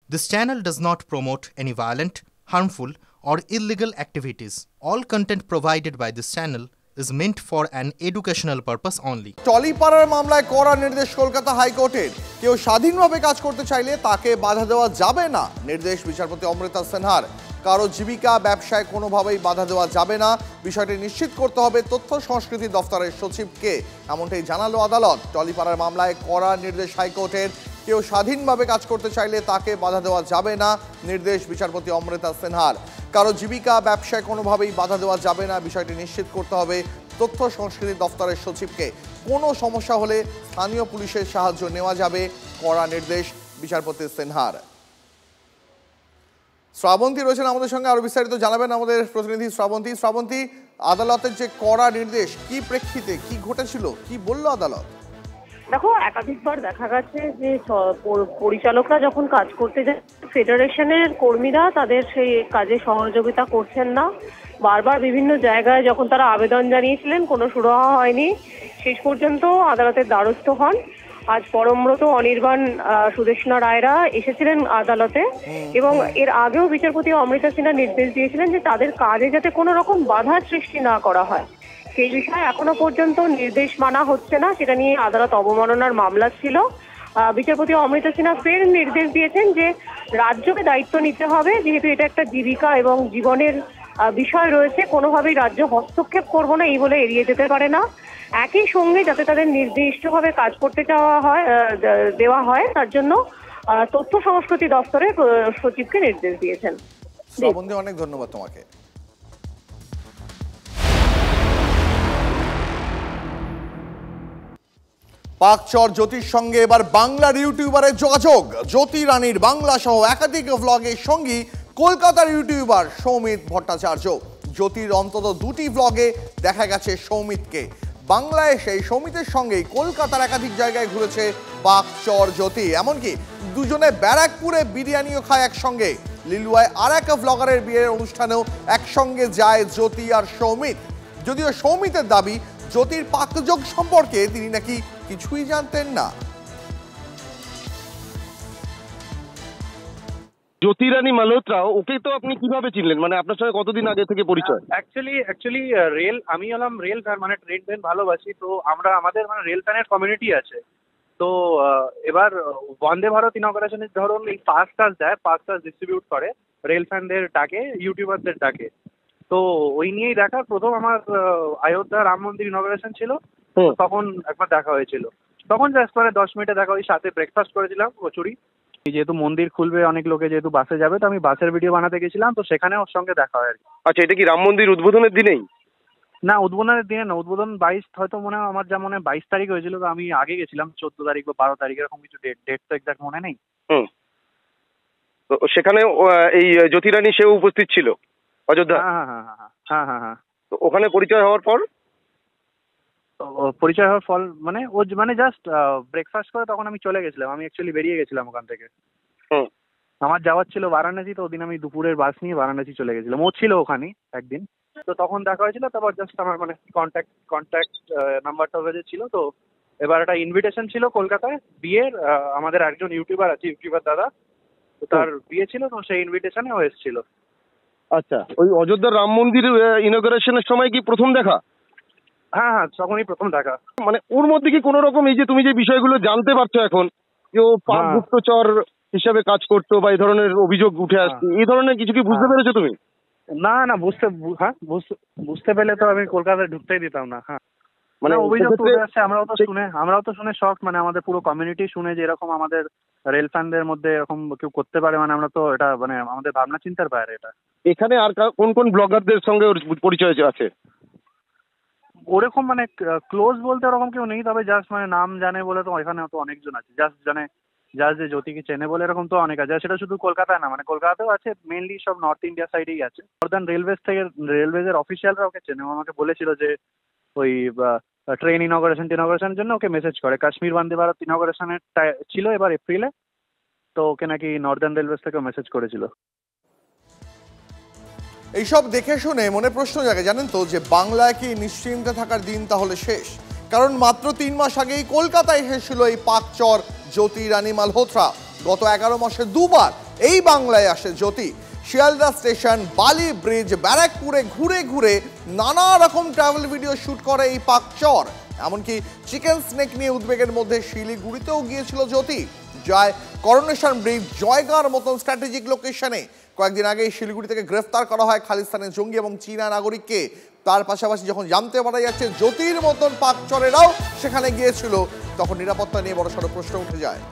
This channel does not promote any violent, harmful, or illegal activities. All content provided by this channel is meant for an educational purpose only. টলিপাড়ার মামলায় কড়া নির্দেশ কলকাতা হাইকোর্টের। কেউ স্বাধীনভাবে কাজ করতে চাইলে তাকে বাধা দেওয়া যাবে না, নির্দেশ বিচারপতি অমৃতা সিনহার। কারো জীবিকা ব্যবসায় কোনোভাবেই বাধা দেওয়া যাবে না, বিষয়টি নিশ্চিত করতে হবে তথ্য সংস্কৃতি দফতরের সচিবকে, এমনটাই জানালো আদালত। টলিপাড়ার মামলায় কড়া নির্দেশ হাইকোর্টের। কেউ স্বাধীনভাবে কাজ করতে চাইলে তাকে বাধা দেওয়া যাবে না, নির্দেশ বিচারপতি অমৃতা সিনহার। কারো জীবিকা ব্যবসায় কোনোভাবেই বাধা দেওয়া যাবে না, বিষয়টি নিশ্চিত করতে হবে তথ্য সংস্কৃতি দফতরের সচিবকে। কোনো সমস্যা হলে স্থানীয় পুলিশের সাহায্য নেওয়া যাবে, কড়া নির্দেশ বিচারপতি সিনহার। শ্রাবন্তী রয়েছেন আমাদের সঙ্গে, আরো বিস্তারিত জানাবেন আমাদের প্রতিনিধি শ্রাবন্তী। শ্রাবন্তী, আদালতের যে কড়া নির্দেশ, কি প্রেক্ষিতে, কি ঘটেছিল, কি বললো আদালত? দেখো, একাধিকবার দেখা গেছে যে পরিচালকরা যখন কাজ করতে যায়, ফেডারেশনের কর্মীরা তাদের সেই কাজে সহযোগিতা করছেন না। বারবার বিভিন্ন জায়গায় যখন তারা আবেদন জানিয়েছিলেন, কোনো সুরাহা হয়নি। শেষ পর্যন্ত আদালতের দ্বারস্থ হন। আজ পরমব্রত, অনির্বাণ, সুদেষ্ণা রায়রা এসেছিলেন আদালতে এবং এর আগেও বিচারপতি অমৃতা সিনহা নির্দেশ দিয়েছিলেন যে তাদের কাজে যাতে কোনো রকম বাধার সৃষ্টি না করা হয়। সেই বিষয়ে এখনো পর্যন্ত নির্দেশ মানা হচ্ছে না, সেটা নিয়ে আদালত অবমাননার মামলা ছিল। বিচারপতি অমৃতা সিনহা ফের নির্দেশ দিয়েছেন যে রাজ্যকে দায়িত্ব নিতে হবে, যেহেতু এটা একটা জীবিকা এবং জীবনের বিষয় রয়েছে, কোনোভাবেই রাজ্য হস্তক্ষেপ করবো না এই বলে এড়িয়ে যেতে পারে না। একই সঙ্গে যাতে তাদের নির্দিষ্টভাবে কাজ করতে দেওয়া হয় তার জন্য তথ্য সংস্কৃতি দপ্তরের সচিবকে নির্দেশ দিয়েছেন। অনেক ধন্যবাদ তোমাকে। পাকচর জ্যোতির সঙ্গে এবার বাংলার ইউটিউবারের যোগাযোগ। জ্যোতি রানীর বাংলা সহ একাধিক ভ্লগের সঙ্গী কলকাতার ইউটিউবার সৌমিত ভট্টাচার্য। জ্যোতির অন্তত দুটি ভ্লগে দেখা গেছে সৌমিতকে। বাংলায় সেই সৌমিতের সঙ্গেই কলকাতার একাধিক জায়গায় ঘুরেছে পাকচর জ্যোতি, এমনকি দুজনে ব্যারাকপুরে বিরিয়ানিও খায় একসঙ্গে। লিলুয়ায় আর এক ভ্লগারের বিয়ের অনুষ্ঠানেও একসঙ্গে যায় জ্যোতি আর সৌমিত। যদিও সৌমিতের দাবি, জ্যোতির পাকযোগ সম্পর্কে তিনি নাকি কিছুই জানতেন না। জ্যোতি রানী মালহোত্রা, ওকে তো আপনি কিভাবে চিনলেন? মানে আপনার সঙ্গে কতদিন আগে থেকে পরিচয়? অ্যাকচুয়ালি রেল, আমি হলাম রেল ফ্যান, মানে ট্রেন ফ্যান ভালোবাসি। তো আমাদের মানে রেল ফ্যানের কমিউনিটি আছে। তো এবার বন্দে ভারত ইনগরেশনের ধরুন এই পাস টাস দেয়, পাস টাস ডিস্ট্রিবিউট করে রেল ফ্যানদের ডাকে, ইউটিউবারদের ডাকে। তো ওই নিয়েই দেখা। প্রথম আমার অযোধ্যা রাম মন্দির ইনগরেশন ছিল, তখন একবার দেখা হয়েছিল। তখন জাস্ট মানে 10 মিনিটে দেখা, ওই সাথে ব্রেকফাস্ট করেছিলাম কচুরি। যেহেতু মন্দির খুলবে, অনেক লোকে যেহেতু বাসে যাবে, তো আমি বাসের ভিডিও বানাতে গেছিলাম, তো সেখানে ওর সঙ্গে দেখা হয় আর কি। আচ্ছা, এটা কি রাম মন্দির উদ্বোধনের দিনেই? না, উদ্বোধনের দিনে না, উদ্বোধন 22 হয়তো মনে হয়, আমার যা মনে হয় 22 তারিখ হয়েছিল। তো আমি আগে গেছিলাম 14 তারিখ বা 12 তারিখ, এরকম কিছু ডেট তো এক্সাক্ট মনে নেই। তো সেখানে এই জ্যোতি রানী সেও উপস্থিত ছিল অযোধ্যা? হ্যাঁ। তো ওখানে পরিচয় হওয়ার পর ফল মানে ও মানে জাস্ট ব্রেকফাস্ট করে তখন আমি চলে গেছিলাম। আমি অ্যাকচুয়ালি বেরিয়ে গেছিলাম ওখান থেকে। আমার যাওয়ার ছিল বারাণসী, তো ওদিন আমি দুপুরের বাস নিয়ে বারাণসী চলে গেছিলাম। ও ছিল ওখানে একদিন, তো তখন দেখা হয়েছিল। তারপর জাস্ট আমার মানে কন্ট্যাক্ট নাম্বারটা হয়ে ছিল। তো এবার একটা ইনভিটেশন ছিল কলকাতায় বিয়ের, আমাদের একজন ইউটিউবার আছে, ইউটিউবার দাদা, তো তার বিয়ে ছিল, তো সেই ইনভিটেশনে ও এসেছিল। আচ্ছা, ওই অযোধ্যার রাম মন্দির ইনগরেশনের সময় কি প্রথম দেখা? হ্যাঁ, তখনই প্রথম দেখা। মানে ওর মধ্যে কি কোনো রকম, এই যে তুমি যে বিষয়গুলো জানতে পারছো এখন, যে ও পাক গুপ্তচর হিসাবে কাজ করতো বা এই ধরনের অভিযোগ উঠে আসছে, এই ধরনের কিছু কি বুঝতে পেরেছো তুমি? না, বুঝতে পেলে তো আমি কলকাতায় ঢুকতেই দিতাম না। হ্যাঁ, মানে অভিযোগ উঠে আসছে, আমরাও তো শুনে শক, মানে আমাদের পুরো কমিউনিটি শুনে যে এরকম আমাদের রেল ফ্যানদের মধ্যে এরকম কেউ করতে পারে, মানে আমরা তো এটা মানে আমাদের ভাবনা চিন্তার বাইরে এটা। এখানে আর কোন কোন ব্লগারদের সঙ্গে ওর পরিচয় আছে? ওরকম মানে ক্লোজ বলতে ওরকম কেউ নেই, তবে জাস্ট মানে নাম জানে বলে তো এখানে তো অনেকজন আছে। জাস্ট যে জ্যোতিকে চেনে বলে এরকম তো অনেক আছে। সেটা শুধু কলকাতায় না, মানে কলকাতাতেও আছে, মেইনলি সব নর্থ ইন্ডিয়া সাইডেই আছে। নর্দার্ন রেলওয়েজের অফিসিয়ালরা ওকে চেনে। আমাকে বলেছিল যে ওই ট্রেন ইনগরেশনের জন্য ওকে মেসেজ করে। কাশ্মীর বন্দে ভারত ইনগরেশনের ছিল এবার এপ্রিলে, তো ওকে নাকি নর্দার্ন রেলওয়েজ থেকে মেসেজ করেছিল। এইসব দেখে শুনে মনে প্রশ্ন জাগে, জানেন তো, যে বাংলায় কি নিশ্চিন্তে থাকার দিন তাহলে শেষ? কারণ মাত্র 3 মাস আগেই কলকাতায় এসেছিল এই পাকচর জ্যোতি রানী মালহোত্রা। গত 11 মাসে 2বার এই বাংলায় আসে জ্যোতি। শিয়ালদা স্টেশন, বালি ব্রিজ, ব্যারাকপুরে ঘুরে ঘুরে নানা রকম ট্রাভেল ভিডিও শুট করে এই পাক চর। এমনকি চিকেন স্নেক নিয়ে উদ্বেগের মধ্যে শিলিগুড়িতেও গিয়েছিল জ্যোতি। যায় করোনেশন ব্রিজ, জয়গাঁর মতন স্ট্র্যাটেজিক লোকেশনে। কয়েকদিন আগে শিলিগুড়ি থেকে গ্রেফতার করা হয় খালিস্তানের জঙ্গি এবং চীনা নাগরিককে। তার পাশাপাশি যখন জানতে পারা যাচ্ছে জ্যোতির মতন পাকচরেরাও সেখানে গিয়েছিল, তখন নিরাপত্তা নিয়ে বড়সড় প্রশ্ন উঠে যায়।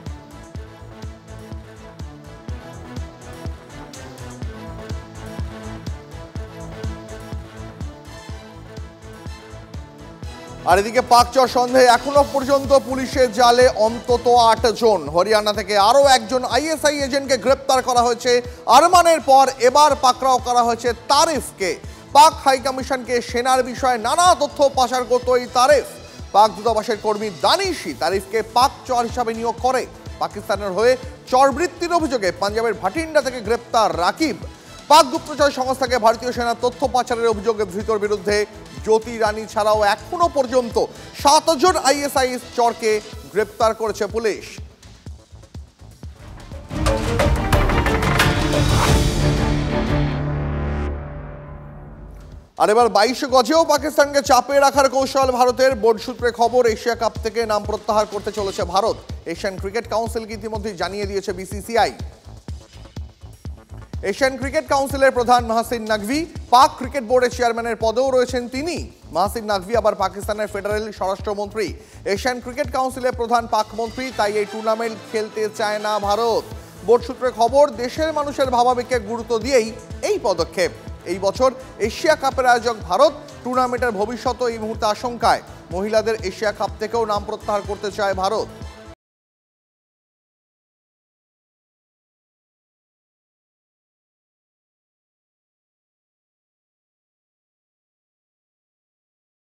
আর এদিকে পাকচর সন্দেহে এখনো পর্যন্ত পুলিশের জালে অন্তত 8 জন। হরিয়ানা থেকে আরো একজন আইএসআই এজেন্টকে গ্রেপ্তার করা হয়েছে। আরমানের পর এবার পাকড়াও করা হয়েছে তারিফকে। পাক হাই কমিশনকে সেনার বিষয়ে নানা তথ্য পাচার করত এই তারিফ। পাক দূতাবাসের কর্মী দানিশি তারিফকে পাক চর হিসাবে নিয়োগ করে। পাকিস্তানের হয়ে চরবৃত্তির অভিযোগে পাঞ্জাবের ভাটিন্ডা থেকে গ্রেপ্তার রাকিব। পাক গুপ্তচর সংস্থাকে ভারতীয় সেনার তথ্য পাচারের অভিযোগে ধৃতর বিরুদ্ধে জ্যোতি রানী ছাড়াও এখনো পর্যন্ত 7 জন আইএসআই চরকে গ্রেপ্তার করেছে পুলিশ। আর এবার 22 গজেও পাকিস্তানকে চাপে রাখার কৌশল ভারতের। বোর্ড সূত্রে খবর, এশিয়া কাপ থেকে নাম প্রত্যাহার করতে চলেছে ভারত। এশিয়ান ক্রিকেট কাউন্সিলকে ইতিমধ্যে জানিয়ে দিয়েছে বিসিসিআই। এশিয়ান ক্রিকেট কাউন্সিলের প্রধান মাহসিন নাকভি পাক ক্রিকেট বোর্ডের চেয়ারম্যানের পদেও রয়েছেন তিনি। মাহসিন নাকভি আবার পাকিস্তানের ফেডারেল স্বরাষ্ট্রমন্ত্রী। এশিয়ান ক্রিকেট কাউন্সিলের প্রধান পাক মন্ত্রী, তাই এই টুর্নামেন্ট খেলতে চায় না ভারত। বোর্ড সূত্রে খবর, দেশের মানুষের ভাবাবেগকে গুরুত্ব দিয়েই এই পদক্ষেপ। এই বছর এশিয়া কাপের আয়োজক ভারত, টুর্নামেন্টের ভবিষ্যৎ এই মুহূর্তে আশঙ্কায়। মহিলাদের এশিয়া কাপ থেকেও নাম প্রত্যাহার করতে চায় ভারত।